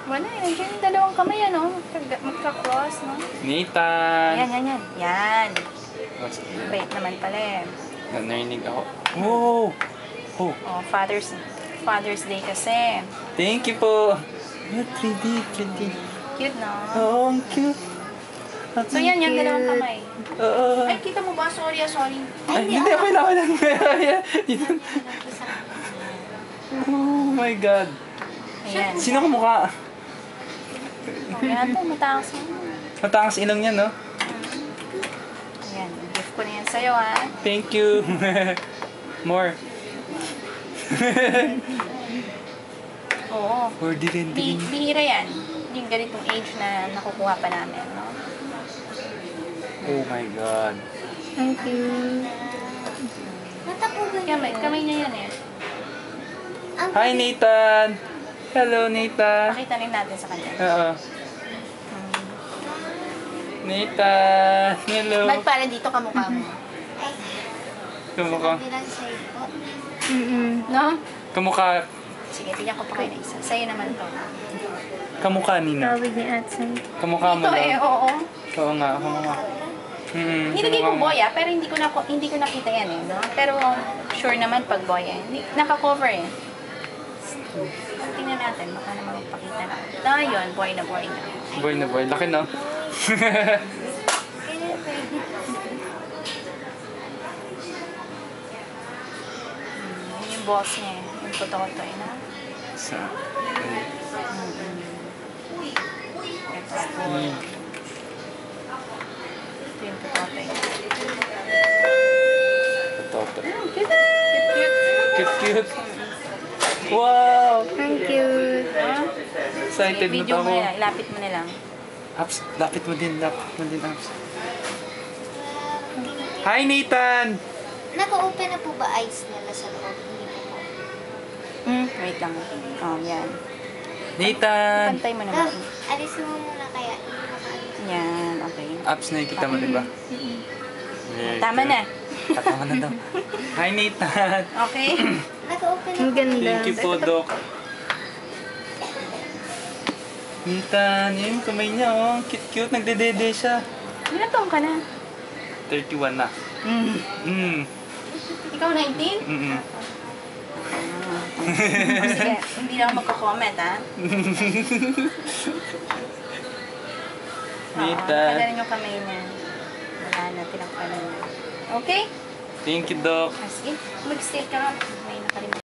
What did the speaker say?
Wala eh. Nandiyan yung dalawang kamay, ano? Magka-cross, no? Nathan! Yan. Yan. What's that? Wait naman pala eh. Narinig ako. Oh! Oh! Oh, Father's Day kasi. Thank you po! 3D. Cute, no? Oo, ang cute. So yan, yung dalawang kamay. Oo. Ay, kita mo ba? Sorry. Ay, hindi ako lang. Oh my God. Ayan. Sino kumukha? Ayan to, matakas mo. Matakas ilong niya, no? Ayan, gift ko na yan sa'yo, ha? Thank you. More. Oo. Or din. Bihira yan. Yung ganitong age na nakukuha pa namin, no? Oh my God. Thank you. Natapugan Kamay niya yan eh. Hi, Nathan! Hello, Nathan! Pakita rin natin sa kanya. Oo. Nathan! Hello! Ba't parang dito kamukha mo? Kamukha. Bilang sa'yo po. No? Kamukha. Sige, bigyan ko pa kayo na isa. Sa'yo naman to. Kamukha, Nina. Tawag ni Atson. Kamukha mo Ito eh, lang. oo. Oo nga, kamukha. Nilagay ko boya, pero hindi ko nakita yan eh, no? Pero sure naman pag boya. Naka-cover eh. Tingnan natin, baka naman magpakita na. Yun, boy na. Boy na boy. Laki, no? Yun yung boss niya eh. Yung puto-toy na. Sa... Ito yung puto-toy. Toto. Cute. Cute. Wow! Ang cute. Excited na Video ako. mo na lang, ilapit mo na lang. Apps, lapit mo din, Apps. Hi, Nathan! Naka-open na po ba eyes nila sa loob? Hindi po po. Wait lang. Oh, yan. Nathan! Pantay mo Ah, naman. alisin mo muna kaya. Hindi makaano. Yan, okay. Apps, nakikita mo, diba? Tama na. Tama na daw. Hi, Nathan! Okay? Naka-open na Ang po. ganda. Thank you po, Doc. Nathan, yun, kamay niya, oh. Cute, nagdedede siya. Ilan taong ka na? 31 na. Ikaw 19? Sige, hindi na ako magko-comment, ha? Nathan. Pagalan yung kamay niya. Wala na, tinakpan niya. Okay? Thank you, Doc. Sige, mag-stay ka. May nakalimutan.